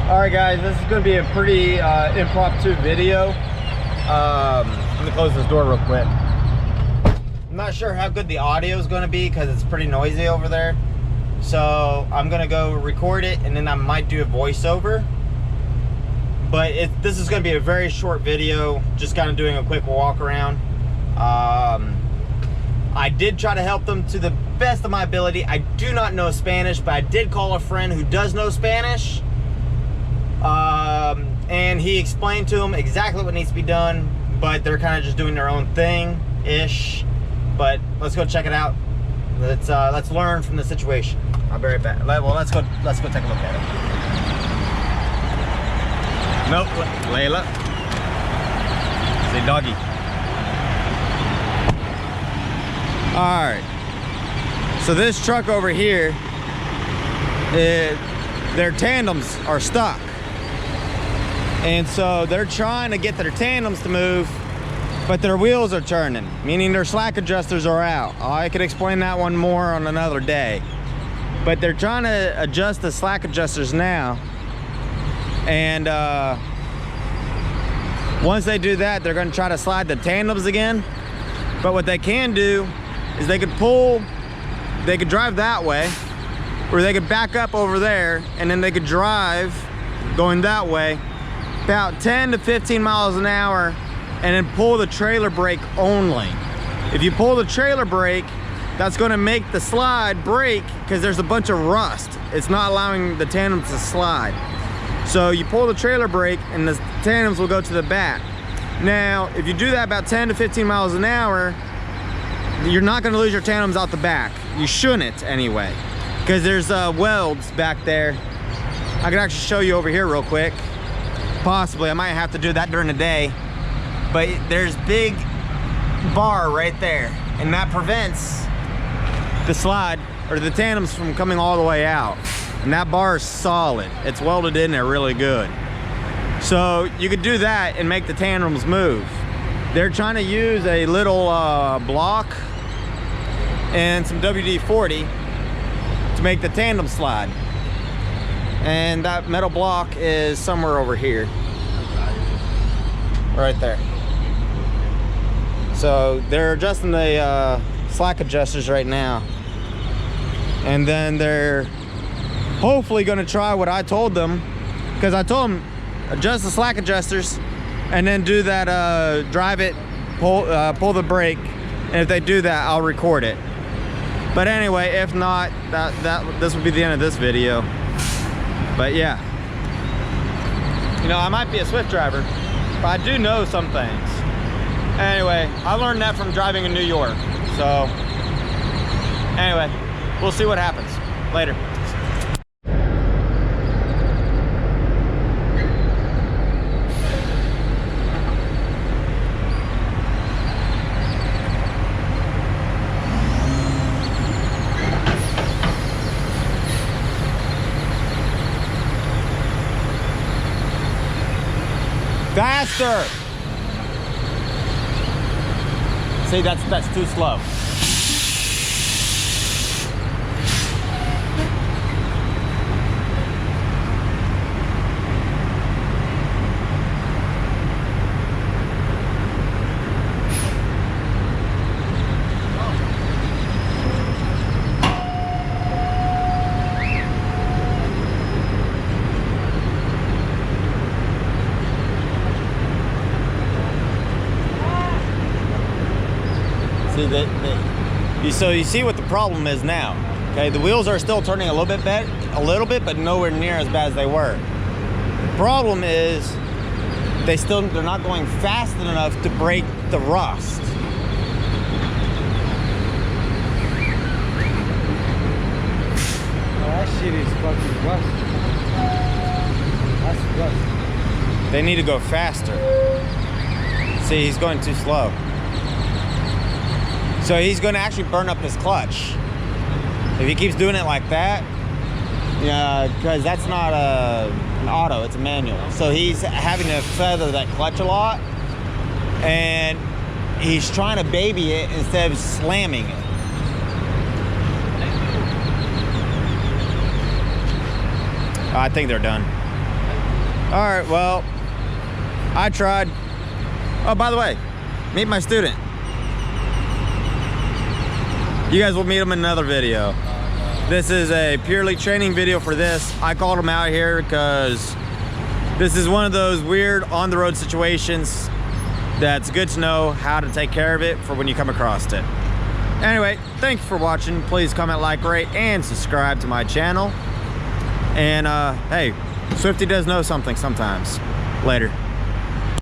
All right, guys, this is going to be a pretty impromptu video. Let me close this door real quick. I'm not sure how good the audio is going to be because it's pretty noisy over there. So I'm going to go record it, and then I might do a voiceover. But this is going to be a very short video, just kind of doing a quick walk around. I did try to help them to the best of my ability. I do not know Spanish, but I did call a friend who does know Spanish. And he explained to them exactly what needs to be done, but they're kind of just doing their own thing-ish. But let's go check it out. Let's learn from the situation. I'll be right back. Well, let's go take a look at it. Nope, Layla. Say doggy. All right. So this truck over here, their tandems are stuck. And so they're trying to get their tandems to move, but their wheels are turning, meaning their slack adjusters are out. I could explain that one more on another day. But they're trying to adjust the slack adjusters now. And once they do that, they're gonna try to slide the tandems again. But what they can do is they could drive that way, or they could back up over there, and then they could drive going that way about 10 to 15 miles an hour, and then pull the trailer brake only. If you pull the trailer brake, that's going to make the slide break because there's a bunch of rust. It's not allowing the tandems to slide. So you pull the trailer brake and the tandems will go to the back. Now, if you do that about 10 to 15 miles an hour, you're not going to lose your tandems out the back. You shouldn't anyway, because there's welds back there. I can actually show you over here real quick. Possibly, I might have to do that during the day, but there's big bar right there, and that prevents the slide or the tandems from coming all the way out. And that bar is solid. It's welded in there really good. So you could do that and make the tandems move. They're trying to use a little block and some WD-40 to make the tandem slide. And that metal block is somewhere over here. Right there. So they're adjusting the slack adjusters right now. And then they're hopefully gonna try what I told them, because I told them adjust the slack adjusters and then do that drive it, pull the brake, and if they do that, I'll record it. But anyway, if not, this will be the end of this video. But yeah, you know, I might be a Swift driver, but I do know some things. Anyway, I learned that from driving in New York. So anyway, we'll see what happens later. Faster! See, that's too slow. So you see what the problem is now. Okay, the wheels are still turning a little bit, but nowhere near as bad as they were. The problem is they're not going fast enough to break the rust. Oh, that shit is fucking rust. That's rust. They need to go faster. See, he's going too slow. So he's going to actually burn up his clutch. If he keeps doing it like that, yeah, because that's not an auto, it's a manual. So he's having to feather that clutch a lot, and he's trying to baby it instead of slamming it. I think they're done. All right, well, I tried. Oh, by the way, meet my student. You guys will meet him in another video. This is a purely training video for this. I called him out here because this is one of those weird on-the-road situations that's good to know how to take care of it for when you come across it. Anyway, thanks for watching. Please comment, like, rate, and subscribe to my channel. And hey, Swifty does know something sometimes. Later.